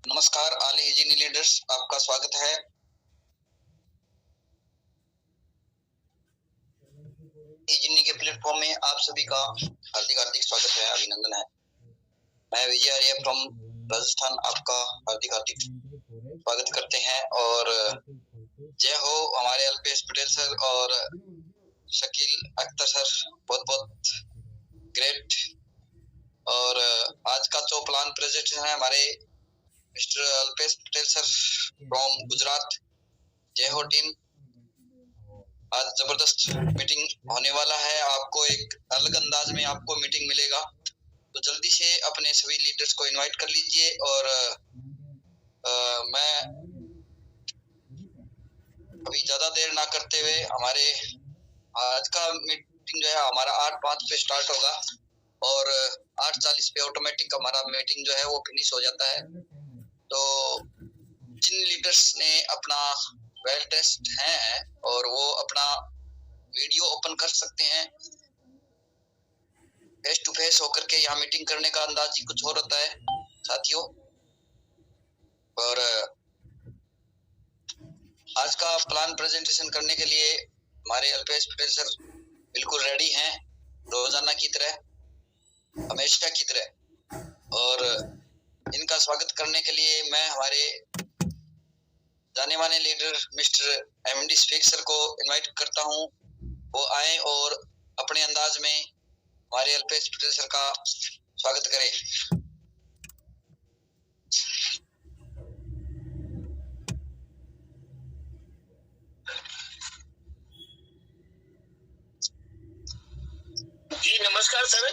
नमस्कार all हिजिनी leaders, आपका स्वागत है। हिजिनी के प्लेटफॉर्म में आप सभी का हार्दिक हार्दिक स्वागत है, अभिनंदन है। मैं विजय आर्य फ्रॉम राजस्थान आपका हार्दिक हार्दिक स्वागत करते हैं और जय हो हमारे अल्पेश पटेल सर और शकील अख्तर सर, बहुत बहुत ग्रेट। और आज का जो प्लान प्रेजेंटेशन है हमारे mister Alpesh Patel sir from Gujarat. जय हो टीम। आज जबरदस्त मीटिंग होने वाला है, आपको एक अलग अंदाज में आपको मीटिंग मिलेगा, तो जल्दी से अपने सभी लीडर्स को इनवाइट कर लीजिए। और मैं अभी ज्यादा देर ना करते हुए हमारे आज का मीटिंग जो है हमारा 8:05 पे स्टार्ट होगा और 8:40 पे ऑटोमेटिक हमारा मीटिंग जो है वो फिनिश हो जाता है। तो जिन लीडर्स ने अपना वेल टेस्ट है और वो अपना वीडियो ओपन कर सकते हैं, फेस टू फेस होकर के यहाँ मीटिंग करने का अंदाज ही कुछ और होता है साथियों। और आज का प्लान प्रेजेंटेशन करने के लिए हमारे अल्पेश पटेल सर बिल्कुल रेडी हैं, रोजाना की तरह, हमेशा की तरह। और इनका स्वागत करने के लिए मैं हमारे जाने माने leader mister MD speak sir को इनवाइट करता हूं, वो आए और अपने अंदाज में हमारे अल्पेश पटेल सर का स्वागत करें। जी नमस्कार सर।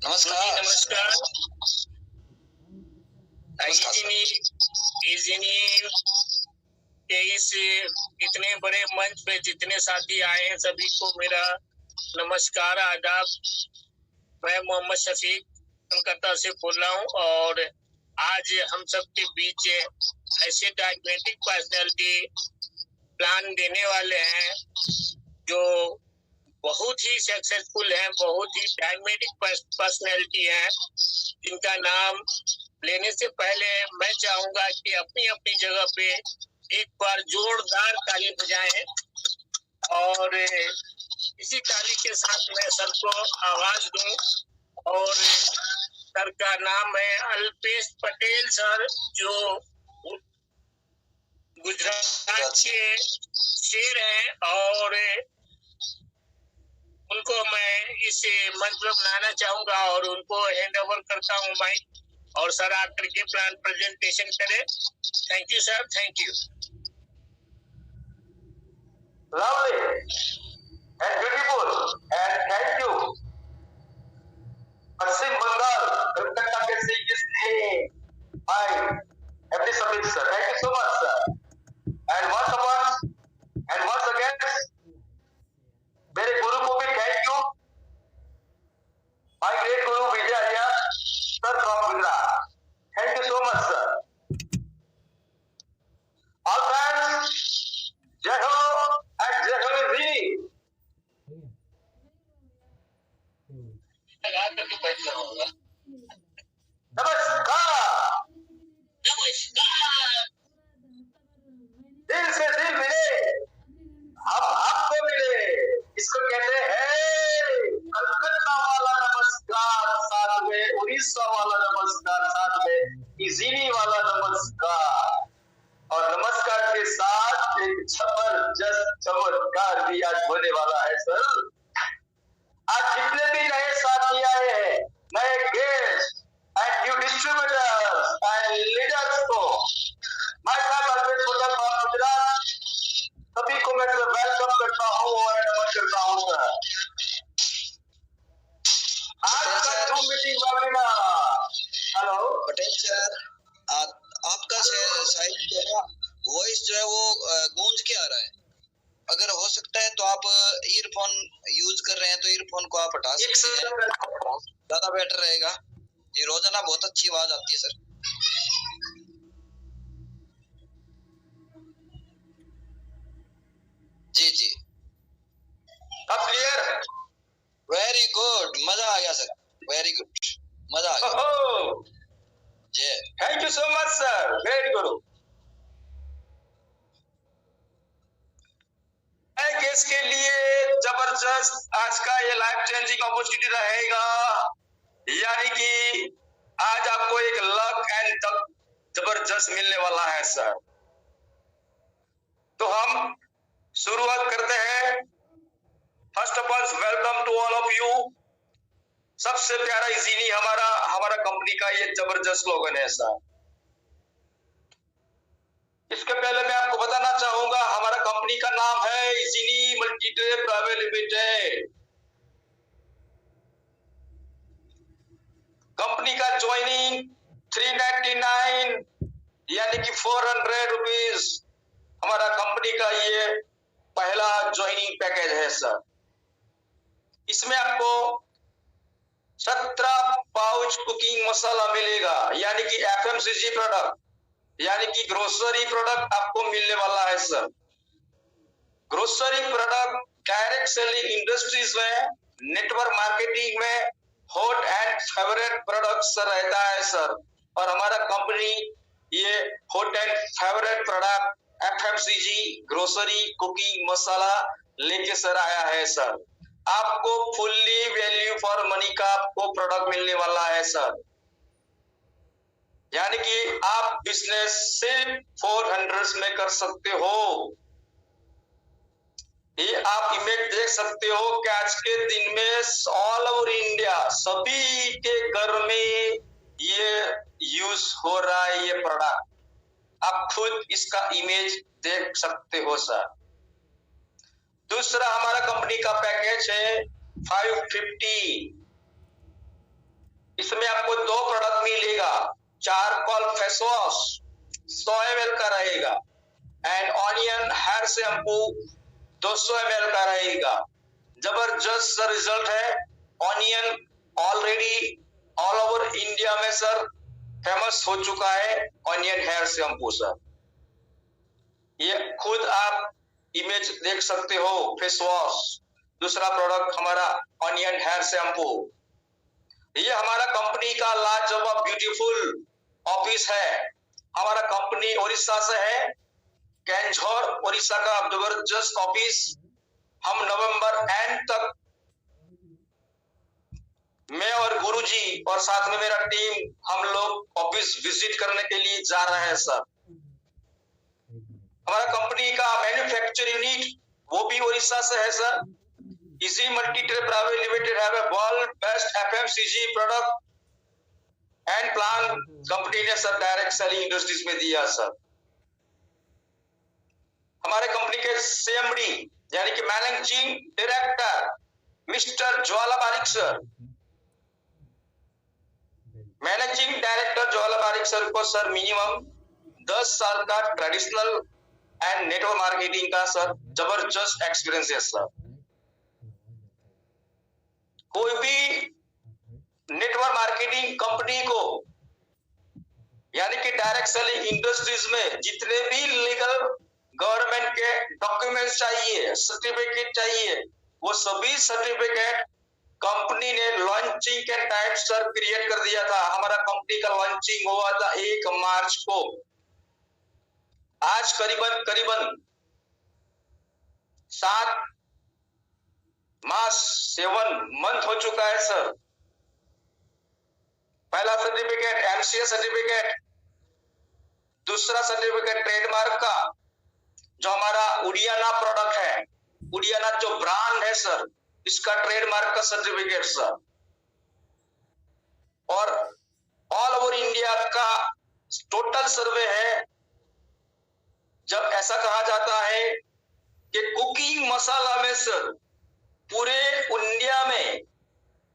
नमस्कार। नमस्कार। इस इतने बड़े मंच पे जितने साथी आए हैं सभी को मेरा नमस्कार आदाब। मैं मोहम्मद शफीक कोलकाता से बोल रहा हूँ और आज हम सबके बीच ऐसे डायग्मेटिक पर्सनैलिटी प्लान देने वाले हैं जो बहुत ही सक्सेसफुल है, बहुत ही डायग्मेटिक पर्सनैलिटी है, जिनका नाम लेने से पहले मैं चाहूंगा कि अपनी अपनी जगह पे एक बार जोरदार ताली बजाएं और इसी ताली के साथ मैं सर को आवाज दूं। और सर का नाम है अल्पेश पटेल सर, जो गुजरात के शेर हैं और उनको मैं इस मंच पर बुलाना चाहूंगा और उनको हैंड ओवर करता हूँ माइक, और सर आकर के प्लान प्रेजेंटेशन करें। Thank you sir, thank you. Lovely and beautiful and thank you. Paschim Bengal, Kolkata can say his name. Hi, MD Samit sir. Thank you so much sir. And once again, मेरे गुरु को भी thank you. My great Guru Vijay Arya sir from Gujarat. Thank you so much sir. All friends, Jai Ho and Jai Ho Hijiní. नमस्कार। नमस्कार। दिल से दिल मिले, हम आपको मिले, इसको कहते हैं कलकत्ता वाला नमस्कार, साथ में उड़ीसा वाला नमस्कार, साथ में हिजिनी वाला नमस्कार। और नमस्कार के साथ एक जबरदस्त चमत्कार भी आज होने वाला है सर। आज जितने भी नए साथी आए हैं, नए guest and new distributors and leaders को मैं अल्पेश पटेल फ्रॉम गुजरात सभी को मैं वेलकम करता हूँ और नमस्कार करता हूँ सर। आज का zoom meeting webinar. Hello Patel sir, आपका शायद जो है वॉइस जो है वो गूंज के आ रहा है। अगर हो सकता है तो आप ईयरफोन यूज कर रहे हैं तो ईयरफोन को आप हटा सकते हैं, ज्यादा बेटर रहेगा। ये रोजाना बहुत अच्छी आवाज आती है सर। जी जी, अब क्लियर। वेरी गुड, मजा आ गया सर, वेरी गुड, मजा आ गया। जय thank you so much sir, great Guru. Case के लिए जबरदस्त आज का ये लाइफ चेंजिंग अपॉर्चुनिटी रहेगा, यानी कि आज आपको एक लक एंड जबरदस्त मिलने वाला है सर। तो हम शुरुआत करते हैं। First of all welcome to all of you. सबसे प्यारा इजीली हमारा कंपनी का ये जबरदस्त स्लोगन है सर। इसके पहले मैं आपको बताना चाहूंगा हमारा कंपनी का नाम है easily multitrade private limited. Company का ज्वाइनिंग 399 यानी कि 400 रुपीज हमारा कंपनी का ये पहला ज्वाइनिंग पैकेज है सर। इसमें आपको 17 पाउच कुकिंग मसाला मिलेगा, यानी कि एफएमसीजी प्रोडक्ट, यानी कि ग्रोसरी प्रोडक्ट आपको मिलने वाला है sir. Grocery product direct selling industries में, नेटवर्क मार्केटिंग में hot and favourite product sir रहता है सर। और हमारा कंपनी ये hot and favourite product FMCG grocery cooking masala लेके सर आया है सर। आपको फुल्ली वैल्यू फॉर मनी का आपको प्रोडक्ट मिलने वाला है सर, यानी कि आप बिजनेस सिर्फ 400 में कर सकते हो। ये आप इमेज देख सकते हो कि आज के दिन में ऑल ओवर इंडिया सभी के घर में ये यूज हो रहा है ये प्रोडक्ट। आप खुद इसका इमेज देख सकते हो सर। दूसरा हमारा कंपनी का पैकेज है 550। इसमें आपको 2 प्रोडक्ट मिलेगा। चारकोल फेस वॉश 100 ml का रहेगा and onion hair shampoo 200 ml का रहेगा। जबरदस्त सर रिजल्ट है। Onion already all over India में सर फेमस हो चुका है ऑनियन हेयर शैम्पू सर। ये खुद आप इमेज देख सकते हो फेस वॉश। दूसरा प्रोडक्ट हमारा ऑनियन हेयर शैम्पू। ये हमारा कंपनी का लाजवाब ब्यूटीफुल ऑफिस है। हमारा कंपनी उड़ीसा से है, केंझोर उड़ीसा का जबरदस्त ऑफिस। हम नवंबर एंड तक मैं और गुरुजी और साथ में मेरा टीम हम लोग ऑफिस विजिट करने के लिए जा रहे हैं सर। हमारा कंपनी का मैन्युफैक्चर यूनिट वो भी उड़ीसा से है sir. Easy multitrade private limited have a world best FMCG product and plan company ने सर डायरेक्ट सेलिंग इंडस्ट्रीज में दिया सर। हमारे कंपनी के सीएमडी यानी कि मैनेजिंग डायरेक्टर मिस्टर ज्वाला बारिक सर। मैनेजिंग डायरेक्टर ज्वाला बारिक सर को सर मिनिमम 10 साल का ट्रेडिशनल एंड नेटवर्क मार्केटिंग का सर जबरदस्त एक्सपीरियंस है सर। कोई भी नेटवर्क मार्केटिंग कंपनी को यानी कि डायरेक्ट सेलिंग इंडस्ट्रीज में जितने भी लीगल गवर्नमेंट के डॉक्यूमेंट्स चाहिए, सर्टिफिकेट चाहिए, वो सभी सर्टिफिकेट कंपनी ने लॉन्चिंग के टाइम सर क्रिएट कर दिया था। हमारा कंपनी का लॉन्चिंग हुआ था 1 मार्च को। आज करीबन 7 मंथ हो चुका है सर। पहला सर्टिफिकेट एमसीए सर्टिफिकेट, दूसरा सर्टिफिकेट ट्रेडमार्क का जो हमारा उड़ियाना प्रोडक्ट है, उड़ियाना जो ब्रांड है सर, इसका ट्रेडमार्क का सर्टिफिकेट सर। और ऑल ओवर इंडिया का टोटल सर्वे है। जब ऐसा कहा जाता है कि कुकिंग मसाला में सर पूरे इंडिया में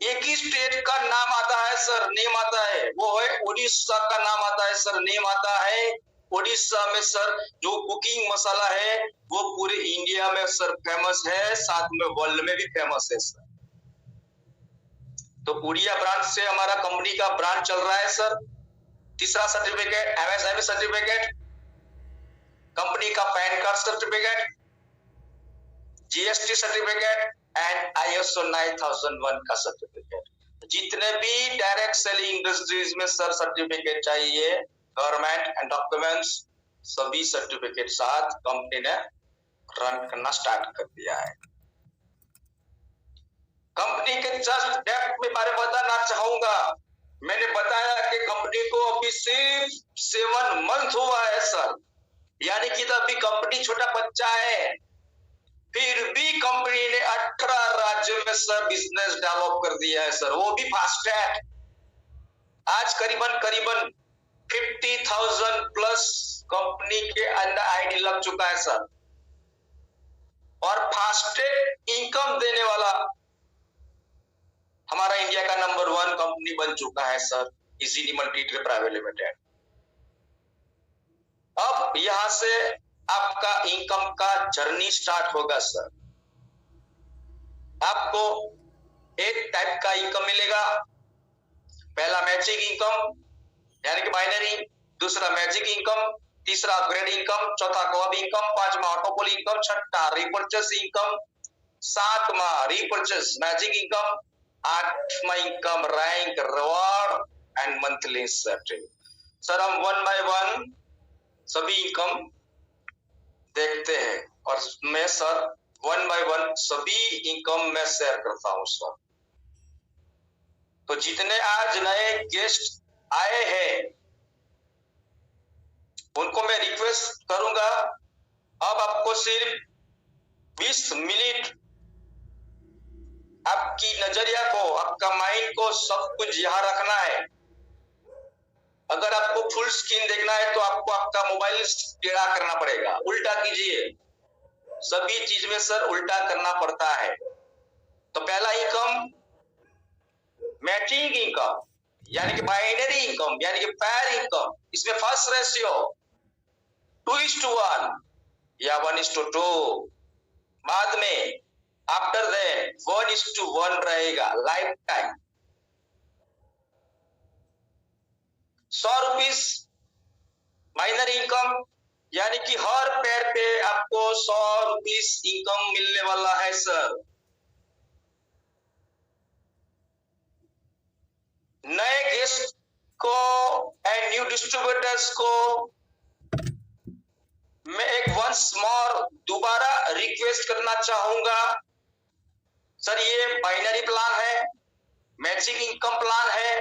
एक ही स्टेट का नाम आता है सर, नेम आता है, वो है उड़ीसा का नाम आता है सर, नेम आता है उड़ीसा में सर। जो कुकिंग मसाला है वो पूरे इंडिया में सर फेमस है, साथ में वर्ल्ड में भी फेमस है सर। तो उड़िया ब्रांड से हमारा कंपनी का ब्रांड चल रहा है सर। तीसरा सर्टिफिकेट एमएसएमई सर्टिफिकेट, कंपनी का pan card certificate, GST certificate and ISO 9001 का सर्टिफिकेट। जितने भी डायरेक्ट सेलिंग इंडस्ट्रीज में सर सर्टिफिकेट चाहिए, गवर्नमेंट एंड डॉक्यूमेंट्स, सभी सर्टिफिकेट साथ कंपनी ने रन करना स्टार्ट कर दिया है। कंपनी के जस्ट डेप्थ में बारे में बताना चाहूंगा। मैंने बताया कि कंपनी को अभी सिर्फ 7 मंथ हुआ है सर, यानी कि अभी कंपनी छोटा बच्चा है, फिर भी कंपनी ने 18 राज्यों में सर बिजनेस डेवलप कर दिया है सर, वो भी फास्ट ट्रैक। आज करीबन 50,000 प्लस कंपनी के अंदर आईडी लग चुका है सर, और फास्टेस्ट इनकम देने वाला हमारा इंडिया का नंबर 1 कंपनी बन चुका है sir, easily multi trade private limited. अब यहां से आपका इनकम का जर्नी स्टार्ट होगा सर। आपको एक टाइप का इनकम मिलेगा, पहला मैचिंग इनकम यानी कि बाइनरी, दूसरा मैजिक इनकम, तीसरा अपग्रेड इनकम, चौथा कोऑप इनकम, पांचवा ऑटोपोल इनकम, छठा रिपर्चेस इनकम, सातवां रिपर्चेस मैजिक इनकम, आठवां income rank reward and monthly setting. Sir हम 1 बाय 1 सभी इनकम देखते हैं और मैं सर 1 बाय 1 सभी इनकम में शेयर करता हूं सर। तो जितने आज नए गेस्ट आए हैं उनको मैं रिक्वेस्ट करूंगा, अब आपको सिर्फ 20 मिनट आपकी नजरिया को, आपका माइंड को सब कुछ यहां रखना है। अगर आपको फुल स्क्रीन देखना है तो आपको आपका मोबाइल टेढ़ा करना पड़ेगा, उल्टा कीजिए। सभी चीज में सर उल्टा करना पड़ता है। तो पहला इनकम मैचिंग इनकम यानी कि बाइनरी इनकम यानी कि पैर इनकम, इसमें फर्स्ट रेशियो 2:1 या 1:2, बाद में आफ्टर दैट 1:1 रहेगा life time. 100 rupees minor income यानी कि हर पैर पे आपको 100 रुपीज इनकम मिलने वाला है सर। नए गेस्ट को एंड न्यू डिस्ट्रीब्यूटर्स को मैं एक वंस मोर दोबारा रिक्वेस्ट करना चाहूंगा सर, ये बाइनरी प्लान है, मैचिंग इनकम प्लान है।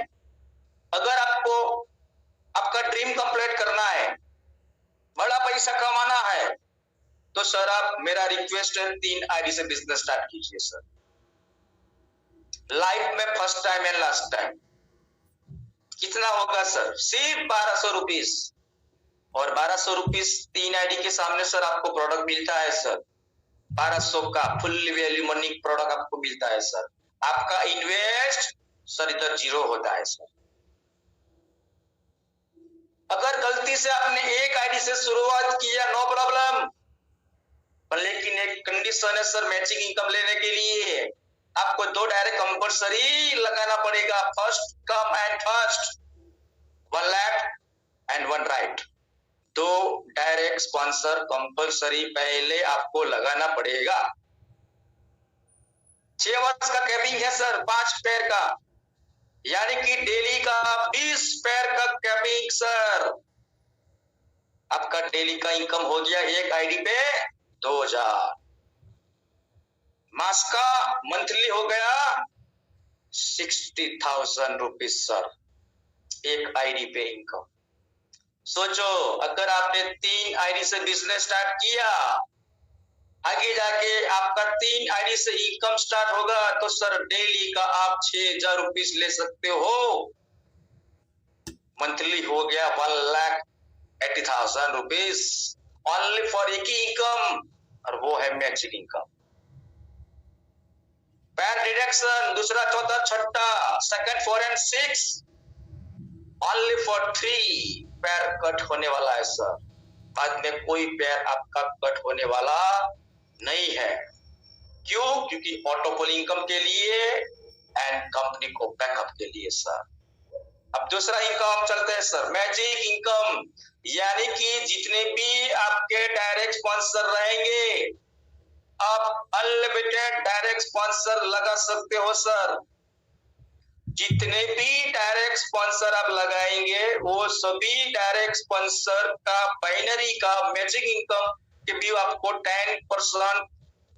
अगर आपको आपका ड्रीम कंप्लीट करना है, बड़ा पैसा कमाना है, तो सर आप, मेरा रिक्वेस्ट है 3 आईडी से बिजनेस स्टार्ट कीजिए सर। लाइफ में first time and last time. कितना होगा सर? सिर्फ 1200 रुपीज, और 1200 रुपीज 3 आईडी के सामने सर आपको प्रोडक्ट मिलता है सर। 1200 का फुल वैल्यू मनी प्रोडक्ट आपको मिलता है सर। आपका इन्वेस्ट सर इधर 0 होता है सर। अगर गलती से आपने एक आईडी से शुरुआत किया, नो प्रॉब्लम, पर लेकिन एक कंडीशन है सर, मैचिंग इनकम लेने के लिए आपको 2 डायरेक्ट कंपल्सरी लगाना पड़ेगा। First come and first, 1 left and 1 right. 2 direct sponsor compulsory पहले आपको लगाना पड़ेगा। 6 वर्ष का कैपिंग है सर, 5 पैर का, यानी कि डेली का 20 पैर का कैपिंग सर। आपका डेली का इनकम हो गया एक आईडी पे 2000। मास का मंथली हो गया 60,000 रुपीज सर, एक आईडी पे इनकम। सोचो, अगर आपने 3 आईडी से बिजनेस स्टार्ट किया, आगे जाके आपका 3 आईडी से इनकम स्टार्ट होगा, तो सर डेली का आप 6,000 रुपीज ले सकते हो। मंथली हो गया 1,80,000 रुपीज ओनली फॉर एक ही इनकम, और वो है मैचिंग इनकम। पैर डिडक्शन दूसरा, चौथा, छठा, सेकंड, 4 एंड 6 ओनली फॉर 3 पैर कट होने वाला है सर। बाद में कोई पैर आपका कट होने वाला नहीं है। क्यों? क्योंकि ऑटोपोल इनकम के लिए एंड कंपनी को बैकअप के लिए सर। अब दूसरा इनकम चलते हैं सर, मैजिक इनकम, यानी कि जितने भी आपके डायरेक्ट स्पॉन्सर रहेंगे, आप अनलिमिटेड डायरेक्ट स्पॉन्सर लगा सकते हो सर। जितने भी डायरेक्ट स्पॉन्सर आप लगाएंगे वो सभी डायरेक्ट स्पॉन्सर का बाइनरी का मैचिंग इनकम के भी आपको 10%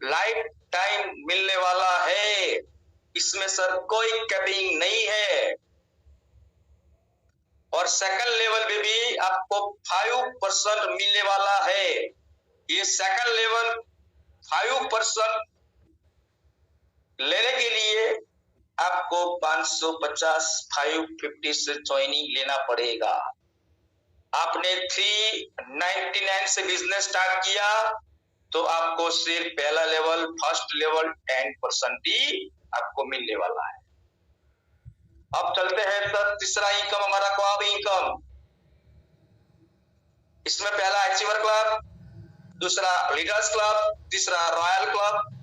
लाइफ टाइम मिलने वाला है। इसमें सर कोई कैपिंग नहीं है। और सेकंड लेवल पे भी आपको 5% मिलने वाला है। ये सेकंड लेवल 5% लेने के लिए आपको 550 550 से ज्वाइनिंग लेना पड़ेगा। आपने 399 से बिजनेस स्टार्ट किया तो आपको सिर्फ पहला लेवल फर्स्ट लेवल 10% ही आपको मिलने वाला है। अब चलते हैं सर तीसरा इनकम हमारा क्लब इनकम। इसमें पहला अचीवर क्लब, दूसरा लीडर्स क्लब, तीसरा रॉयल क्लब।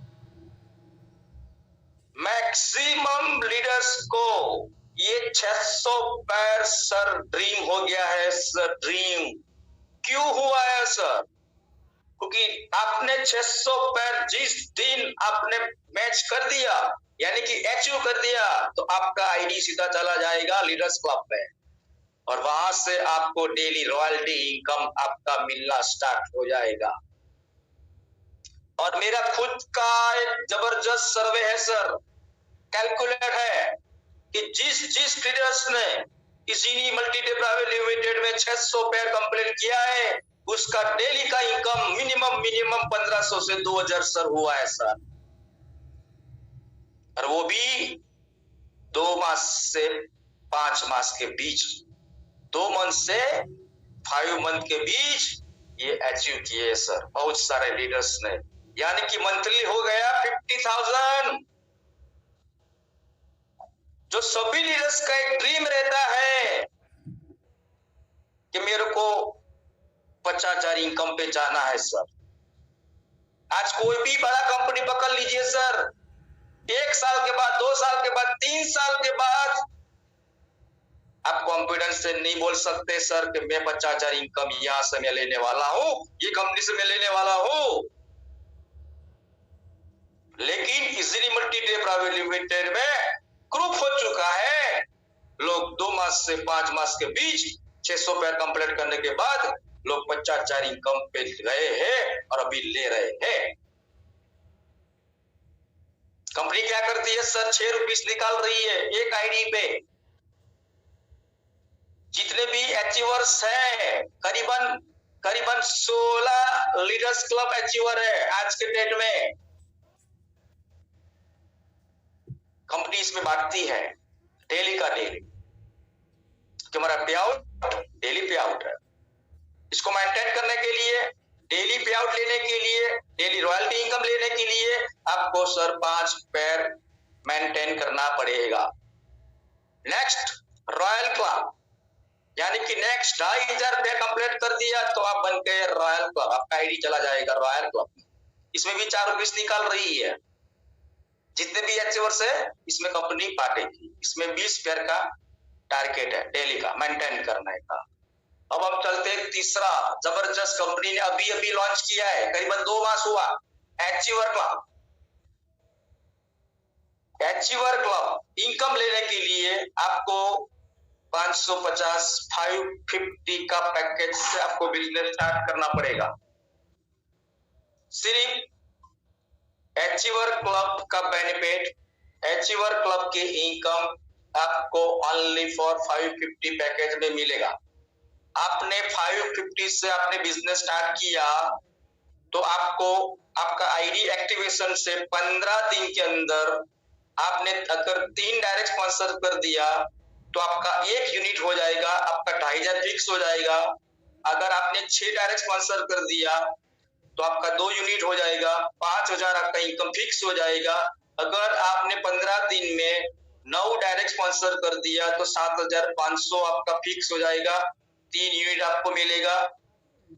मैक्सिमम लीडर्स को ये 600 पैर सर ड्रीम हो गया है सर। ड्रीम क्यों हुआ है सर? क्योंकि आपने 600 पैर जिस दिन आपने मैच कर दिया यानी कि अचीव कर दिया तो आपका आईडी सीधा चला जाएगा लीडर्स क्लब में और वहां से आपको डेली रॉयल्टी इनकम आपका मिलना स्टार्ट हो जाएगा। और मेरा खुद का एक जबरदस्त सर्वे है सर, कैलकुलेट है कि जिस ट्रेडर्स ने इसी मल्टीडे प्राइवेट लिमिटेड में 600 पैर कंप्लीट किया है उसका डेली का इनकम मिनिमम 1500 से 2000 सर हुआ है सर। और वो भी 2 मास से 5 मास के बीच, 2 मंथ से 5 मंथ के बीच ये अचीव किए सर बहुत सारे लीडर्स ने। यानी कि मंथली हो गया 50,000। जो सभी लीडर्स का एक ड्रीम रहता है कि मेरे को 50,000 इनकम पे जाना है सर। आज कोई भी बड़ा कंपनी पकड़ लीजिए सर, 1 साल के बाद, 2 साल के बाद, 3 साल के बाद आप कॉन्फिडेंस से नहीं बोल सकते सर कि मैं 50,000 इनकम यहां से मैं लेने वाला हूं, ये कंपनी से मैं लेने वाला हूं। लेकिन इजीली मल्टीडे प्राइवेट लिमिटेड में ग्रुप हो चुका है। लोग 2 मास से 5 मास के बीच 600 पैर कंप्लीट करने के बाद लोग 50,000 इनकम पे गए हैं और अभी ले रहे हैं। कंपनी क्या करती है सर? 6 रुपीस निकाल रही है एक आईडी पे। जितने भी अचीवर्स हैं करीबन 16 लीडर्स क्लब अचीवर है आज के डेट में। कंपनी इसमें बांटती है डेली का डेली, कि हमारा पे आउट डेली पे आउट है। इसको मेंटेन करने के लिए, डेली पे आउट लेने के लिए, डेली रॉयल्टी इनकम लेने के लिए आपको सर 5 पैर मेंटेन करना पड़ेगा। नेक्स्ट रॉयल क्लब, यानी कि नेक्स्ट 2,500 पैर कंप्लीट कर दिया तो आप बन गए रॉयल क्लब, आपका आईडी चला जाएगा रॉयल क्लब। इसमें भी 4 रुपीस निकाल रही है। जितने भी अचीवर्स है इसमें कंपनी बांटेगी। इसमें 20 पैर का टारगेट है डेली का मेंटेन करने का। अब हम चलते हैं तीसरा जबरदस्त कंपनी ने अभी लॉन्च किया है, करीबन 2 मास हुआ, achiever club. Achiever club income लेने के लिए आपको 550 550 का पैकेज से आपको बिजनेस स्टार्ट करना पड़ेगा। सिर्फ अचीवर क्लब का बेनिफिट, अचीवर क्लब की इनकम आपको ओनली फॉर 550 पैकेज में मिलेगा। आपने 550 से आपने बिजनेस स्टार्ट किया तो आपको आपका आईडी एक्टिवेशन से 15 दिन के अंदर आपने अगर 3 डायरेक्ट स्पॉन्सर कर दिया तो आपका 1 यूनिट हो जाएगा, आपका 2,500 फिक्स हो जाएगा। अगर आपने 6 डायरेक्ट स्पॉन्सर कर दिया तो आपका 2 यूनिट हो जाएगा, 5,000 आपका इनकम फिक्स हो जाएगा। अगर आपने 15 दिन में 9 डायरेक्ट स्पॉन्सर कर दिया तो 7,500 आपका फिक्स हो जाएगा, 3 यूनिट आपको मिलेगा।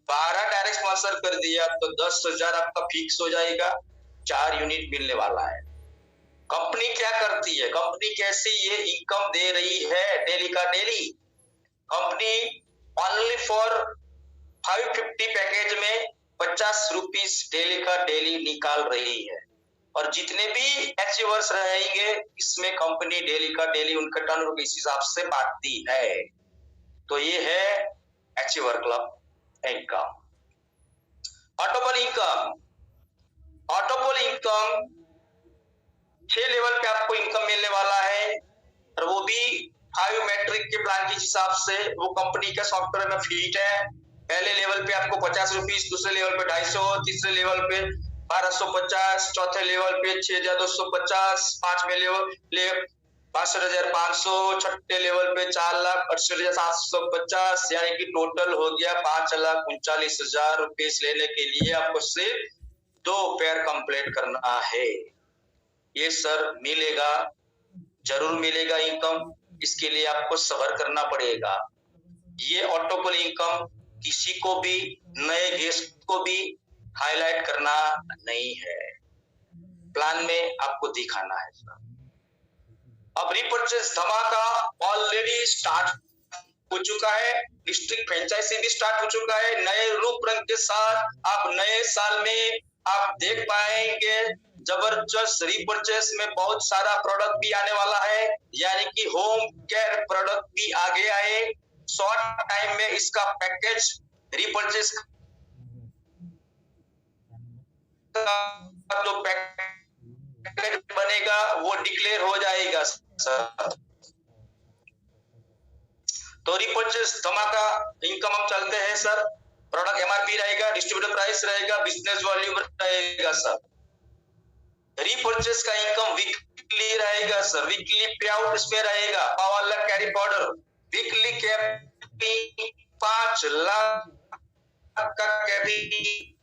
12 डायरेक्ट स्पॉन्सर कर दिया तो 10,000 आपका फिक्स हो जाएगा, 4 यूनिट मिलने वाला है। कंपनी क्या करती है, कंपनी कैसी ये इनकम दे रही है डेली का daily? Company only for 550 package में 50 रुपीस डेली का डेली निकाल रही है और जितने भी अचीवर्स रहेंगे इसमें कंपनी डेली उनका टर्नओवर इस हिसाब से बांटती है। तो ये है achiever club income. Autopool income, autopool income 6 level पे आपको इनकम मिलने वाला है और वो भी 5 मैट्रिक के प्लान के हिसाब से वो कंपनी का सॉफ्टवेयर में फिट है। पहले लेवल पे आपको 50 रुपीज, दूसरे लेवल पे 250, तीसरे लेवल पे 1250, चौथे लेवल पे 6250, पांचवें लेवल 62,500, छठे लेवल पे 4,68,750, यानी कि टोटल हो गया 5,39,000 रुपए लेने के लिए आपको सिर्फ 2 पेयर कंप्लीट करना है। ये सर मिलेगा, जरूर मिलेगा इनकम, इसके लिए आपको सब्र करना पड़ेगा। ये ऑटोपॉल इनकम किसी को भी, नए गेस्ट को भी हाईलाइट करना नहीं है, प्लान में आपको दिखाना है सर। अब रिपर्चेस धमाका ऑलरेडी स्टार्ट हो चुका है, डिस्ट्रिक्ट फ्रेंचाइजी भी स्टार्ट हो चुका है। नए रूप रंग के साथ आप नए साल में आप देख पाएंगे जबरदस्त रिपर्चेस में बहुत सारा प्रोडक्ट भी आने वाला है, यानी कि होम केयर प्रोडक्ट भी आगे आए। शॉर्ट टाइम में इसका पैकेज रिपर्चेस जो पैकेज बनेगा वो डिक्लेयर हो जाएगा सर। तो रिपर्चेस धमाका इनकम हम चलते हैं सर। प्रोडक्ट एमआरपी रहेगा, डिस्ट्रीब्यूटर प्राइस रहेगा, बिजनेस वॉल्यूम रहेगा सर। रिपर्चेस का इनकम वीकली रहेगा सर, वीकली पे आउट इसमें रहेगा। पावर लक कैरी पाउडर वीकली कैपिंग 5 लाख का कैरी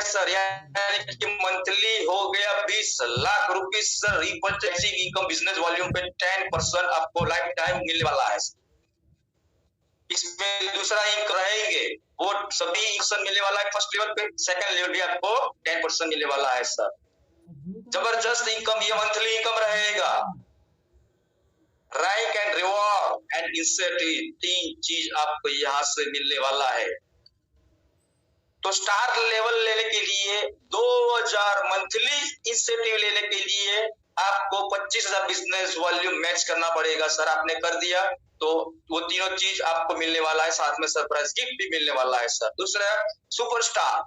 सर, यानी कि मंथली हो गया 20 lakh rupees sir. Repurchasing income business volume पे 10% आपको लाइफ टाइम मिलने वाला है। इसमें दूसरा इंक रहेंगे वो सभी इंक्शन मिलने वाला है फर्स्ट लेवल पे, सेकंड लेवल भी आपको 10% मिलने वाला है सर। जबरदस्त इनकम, ये मंथली इनकम रहेगा। Rank and reward and incentive 3 चीज आपको यहाँ से मिलने वाला है। तो स्टार लेवल लेने के लिए 2000 मंथली इंसेंटिव लेने के लिए आपको 25,000 बिजनेस वॉल्यूम मैच करना पड़ेगा सर। आपने कर दिया तो वो तीनों चीज आपको मिलने वाला है, साथ में सरप्राइज गिफ्ट भी मिलने वाला है सर। दूसरा superstar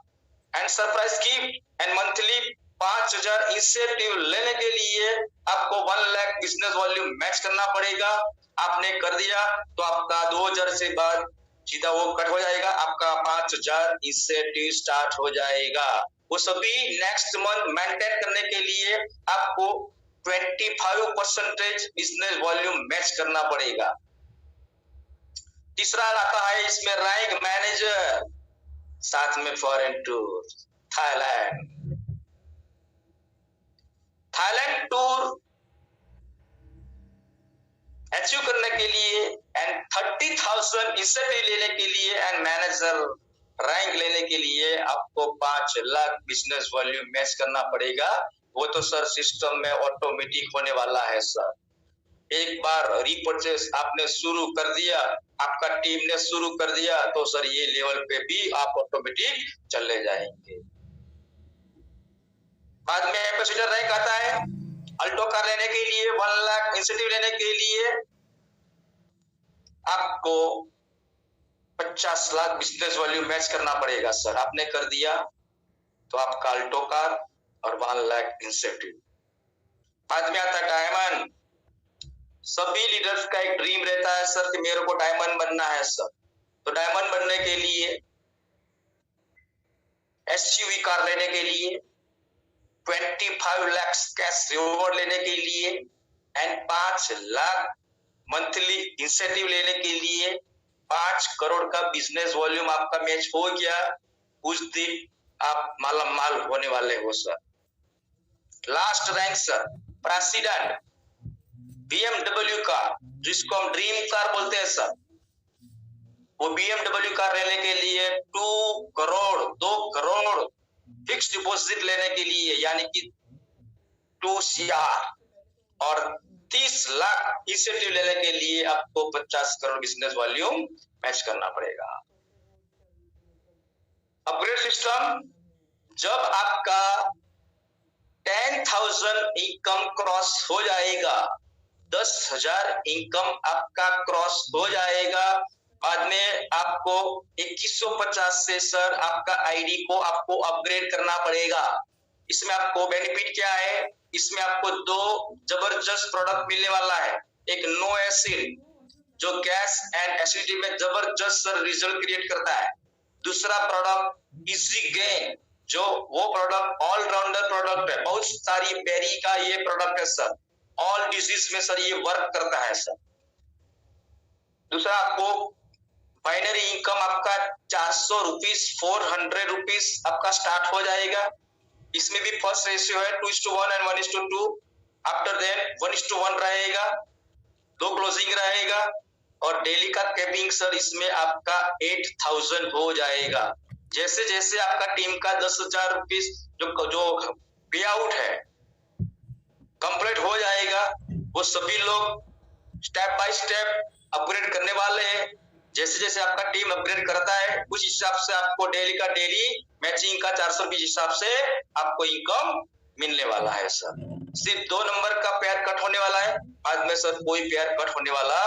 and surprise gift and monthly 5,000 incentive लेने के लिए आपको 1 लाख बिजनेस वॉल्यूम मैच करना पड़ेगा। आपने कर दिया तो आपका 2000 से बाद सीधा वो कट हो जाएगा, आपका 5,000 इंसेंटिव स्टार्ट हो जाएगा। वो सभी नेक्स्ट मंथ मेंटेन करने के लिए आपको 25% बिजनेस वॉल्यूम मैच करना पड़ेगा। तीसरा आता है इसमें रैंक मैनेजर, साथ में foreign tour Thailand tour achieve करने के लिए एंड 30,000 इंसेंटिव लेने के लिए एंड मैनेजर रैंक लेने के लिए आपको 5 लाख बिजनेस वॉल्यूम मैच करना पड़ेगा। वो तो सर सिस्टम में ऑटोमेटिक होने वाला है सर। एक बार रिपर्चेस आपने शुरू कर दिया, आपका टीम ने शुरू कर दिया तो सर ये लेवल पे भी आप ऑटोमेटिक चले जाएंगे। बाद में एम्बेसडर रैंक आता है। अल्टो कार लेने के लिए 1 लाख इंसेंटिव लेने के लिए आपको 50 लाख बिजनेस वॉल्यूम मैच करना पड़ेगा सर। आपने कर दिया तो आपका अल्टो कार और 1 लाख इंसेंटिव। बाद में आता है डायमंड। सभी लीडर्स का एक ड्रीम रहता है सर कि मेरे को डायमंड बनना है सर। तो डायमंड बनने के लिए एसयूवी कार लेने के लिए 25 लाख कैश रिवॉर्ड लेने के लिए एंड 5 लाख मंथली इंसेंटिव लेने के लिए 5 करोड़ का बिजनेस वॉल्यूम आपका मैच हो गया, उस दिन आप मालामाल होने वाले हो sir. Last rank sir president BMW car, जिसको हम ड्रीम कार बोलते हैं सर। वो BMW कार लेने के लिए 2 करोड़ फिक्स डिपॉजिट लेने के लिए, यानी कि 2 CR और 30 लाख इंसेंटिव लेने के लिए आपको 50 करोड़ बिजनेस वॉल्यूम मैच करना पड़ेगा। अपग्रेड सिस्टम जब आपका 10,000 इनकम क्रॉस हो जाएगा, 10,000 इनकम आपका क्रॉस हो जाएगा, बाद में आपको 2150 से सर आपका आईडी को आपको अपग्रेड करना पड़ेगा। इसमें आपको बेनिफिट क्या है? इसमें आपको 2 जबरदस्त प्रोडक्ट मिलने वाला है। एक नो एसिड जो गैस एंड एसिडिटी में जबरदस्त सर रिजल्ट क्रिएट करता है। दूसरा प्रोडक्ट इजी गेन, जो वो प्रोडक्ट ऑलराउंडर प्रोडक्ट है, बहुत सारी बेरी का ये प्रोडक्ट है सर, ऑल डिजीज में सर ये वर्क करता है सर। दूसरा आपको बाइनरी इनकम आपका 400 रुपीज 400 रुपीज आपका स्टार्ट हो जाएगा। इसमें भी फर्स्ट रेशियो है 2:1 एंड 1:2। आफ्टर देन 1:1 रहेगा, 2 क्लोजिंग रहेगा और डेली का कैपिंग सर इसमें आपका 8,000 हो जाएगा। जैसे जैसे आपका टीम का 10,000 रुपीज जो पे आउट है कंप्लीट हो जाएगा, वो सभी लोग स्टेप बाय स्टेप अपग्रेड करने वाले हैं। जैसे जैसे आपका टीम अपग्रेड करता है उस हिसाब से आपको डेली का डेली मैचिंग का 400 रुपये हिसाब से आपको इनकम मिलने वाला है सर। सिर्फ 2 नंबर का पेयर कट होने वाला है, बाद में सर कोई पेयर कट होने वाला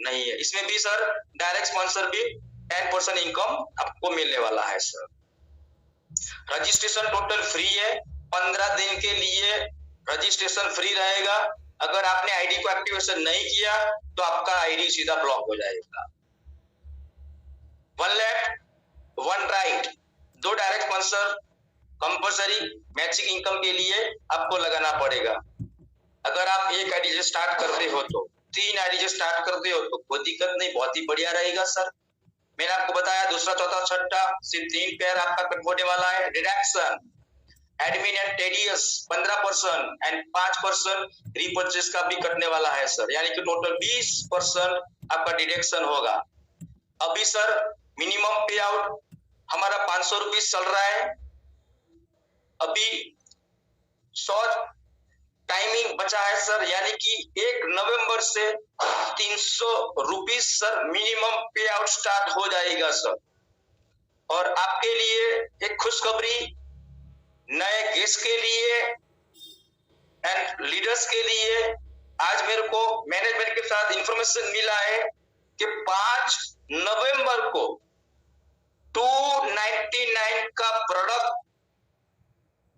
नहीं है। इसमें भी सर डायरेक्ट स्पॉन्सर भी 10% इनकम आपको मिलने वाला है सर। रजिस्ट्रेशन टोटल फ्री है, 15 दिन के लिए रजिस्ट्रेशन फ्री रहेगा। अगर आपने आईडी को एक्टिवेशन नहीं किया तो आपका आईडी सीधा ब्लॉक हो जाएगा। 1 left 1 right, 2 direct sponsor compulsory matching income के लिए आपको लगाना पड़ेगा। अगर आप एक आईडी से स्टार्ट करते हो तो 3 आईडी से स्टार्ट करते हो तो कोई दिक्कत नहीं, बहुत ही बढ़िया रहेगा सर। मैंने आपको बताया दूसरा चौथा छठा सिर्फ 3 पेयर आपका कट होने वाला है। Deduction admin and tedious 15% and 5% repurchase का भी कटने वाला है सर, यानी कि टोटल 20% आपका डिडक्शन होगा। अभी सर मिनिमम पे आउट हमारा 500 रुपीज चल रहा है। अभी शॉर्ट टाइमिंग बचा है सर, यानी कि 1 नवंबर से 300 रुपीज सर मिनिमम पे आउट स्टार्ट हो जाएगा सर। और आपके लिए एक खुशखबरी, नए गेस्ट के लिए एंड लीडर्स के लिए आज मेरे को मैनेजमेंट के साथ इंफॉर्मेशन मिला है कि 5 नवंबर को 299 का प्रोडक्ट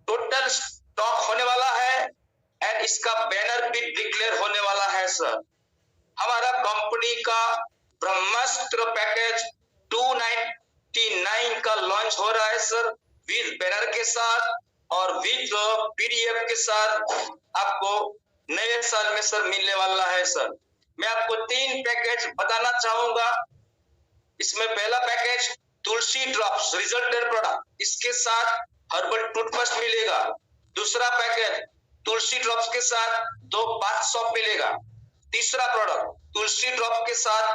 टोटल स्टॉक होने वाला है एंड इसका बैनर भी डिक्लेयर होने वाला है सर। हमारा कंपनी का ब्रह्मास्त्र पैकेज 299 का लॉन्च हो रहा है सर, विद बैनर के साथ और विद पीडीएफ के साथ आपको नए साल में सर मिलने वाला है सर। मैं आपको 3 पैकेज बताना चाहूंगा। इसमें पहला पैकेज तुलसी ड्रॉप्स रिजल्टेड प्रोडक्ट, इसके साथ हर्बल टूथपेस्ट मिलेगा। दूसरा पैकेज तुलसी ड्रॉप्स के साथ 2 बाथ सॉप मिलेगा। तीसरा प्रोडक्ट तुलसी ड्रॉप के साथ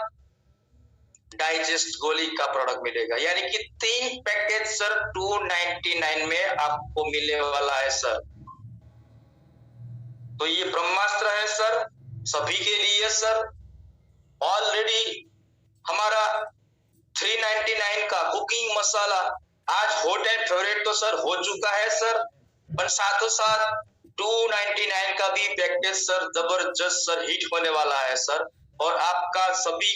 डाइजेस्ट गोली का प्रोडक्ट मिलेगा, यानी कि 3 पैकेज सर 299 में आपको मिलने वाला है सर। तो ये ब्रह्मास्त्र है सर सभी के लिए सर। ऑलरेडी हमारा 399 का कुकिंग मसाला आज हॉट एंड फेवरेट तो सर हो चुका है सर, पर साथों साथ 299 का भी पैकेज सर जबरदस्त सर हिट होने वाला है सर। और आपका सभी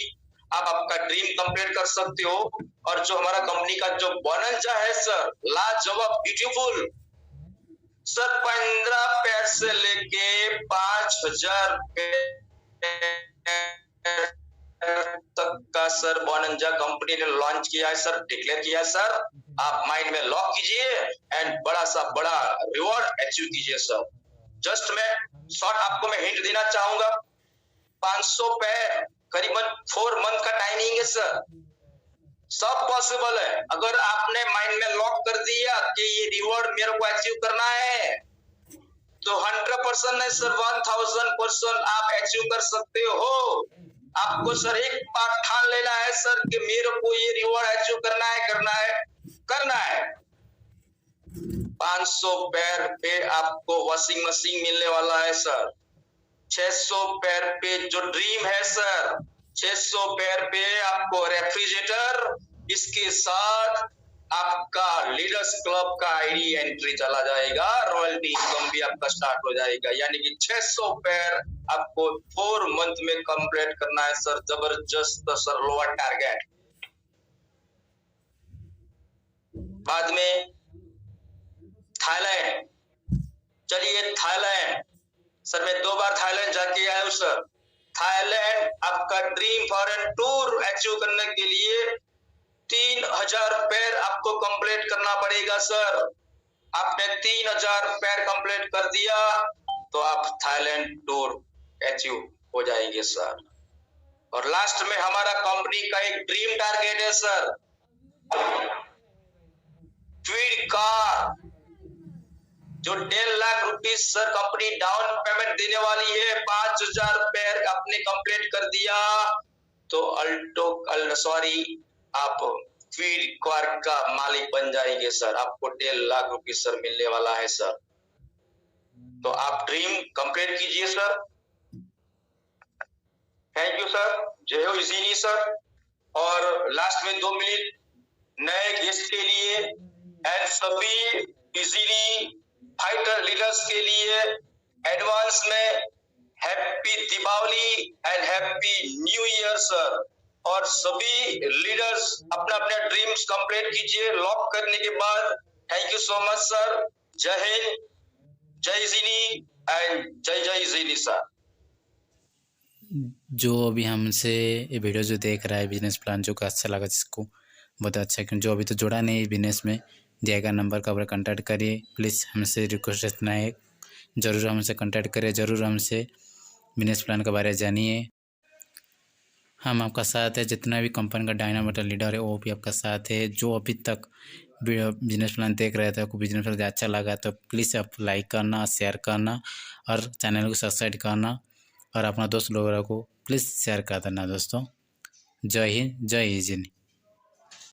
आप आपका ड्रीम कंप्लीट कर सकते हो। और जो हमारा कंपनी का जो बोनंजा है सर, लाजवाब ब्यूटीफुल सर, 15 पैर से लेके 5,000 तक का सर बोनंजा कंपनी ने लॉन्च किया है सर, डिक्लेयर किया है सर। आप माइंड में लॉक कीजिए एंड बड़ा सा बड़ा रिवॉर्ड अचीव कीजिए सर। जस्ट मैं शॉर्ट आपको मैं हिंट देना चाहूंगा, 500 पैर करीबन 4 मंथ का टाइमिंग है सर, सब पॉसिबल है। अगर आपने माइंड में लॉक कर दिया कि ये रिवॉर्ड मेरे को अचीव करना है तो 100% नहीं सर 1000% आप अचीव कर सकते हो। आपको सर एक बार ठान लेना है सर कि मेरे को ये रिवॉर्ड अचीव करना है। 500 पैर पे आपको वॉशिंग मशीन मिलने वाला है सर। 600 पैर पे जो ड्रीम है सर, 600 पैर पे आपको रेफ्रिजरेटर, इसके साथ आपका लीडर्स क्लब का आईडी एंट्री चला जाएगा, रॉयल्टी इनकम भी आपका स्टार्ट हो जाएगा। यानी कि 600 पेयर आपको 4 मंथ में कंप्लीट करना है सर। जबरदस्त सर, लोअर टारगेट। बाद में थाईलैंड, चलिए थाईलैंड सर, मैं 2 बार थाईलैंड जाके आया हूँ सर। थाईलैंड आपका ड्रीम फॉरेन टूर अचीव करने के लिए 3000 पैर आपको कंप्लीट करना पड़ेगा सर। आपने 3000 पैर कंप्लीट कर दिया तो आप थाईलैंड टूर अचीव हो जाएंगे सर। और लास्ट में हमारा कंपनी का एक ड्रीम टारगेट है सर, ट्वीड कार, जो 1.5 lakh rupees sir company down payment देने वाली है। 5000 पैर आपने कंप्लीट कर दिया तो आप ट्वीड कार का मालिक बन जाएंगे सर। आपको 1.5 लाख रुपीज सर मिलने वाला है सर। तो आप ड्रीम कंप्लीट कीजिए सर। Thank you sir. जय हो इजीली सर। और लास्ट में 2 मिनट नए गेस्ट के लिए एंड सभी इजीली फाइटर लीडर्स के लिए एडवांस में happy Deepavali and happy new year sir. और सभी लीडर्स अपना अपना ड्रीम्स कंप्लीट कीजिए लॉक करने के बाद। Thank you so much sir. जय हिंद, जय ज़ीनी एंड जय जय ज़ीनी सर। जो अभी हमसे ये वीडियो जो देख रहा है बिजनेस प्लान जो का अच्छा लगा जिसको बहुत अच्छा, क्योंकि जो अभी तो जुड़ा नहीं बिजनेस में, दिया गया नंबर का ऊपर कॉन्टैक्ट करिए। प्लीज़ हमसे रिक्वेस्ट इतना है, ज़रूर हमसे कॉन्टैक्ट करिए, ज़रूर हमसे बिजनेस प्लान के बारे में जानिए। हम आपका साथ है, जितना भी कंपनी का डायनामाइट लीडर है वो भी आपका साथ है। जो अभी तक बिजनेस प्लान देख रहे थे, आपको बिजनेस प्लान अच्छा लगा तो प्लीज़ आप लाइक करना, शेयर करना और चैनल को सब्सक्राइब करना और अपना दोस्त लोगों को प्लीज़ शेयर कर देना दोस्तों। जय हिंद, जय हिंद।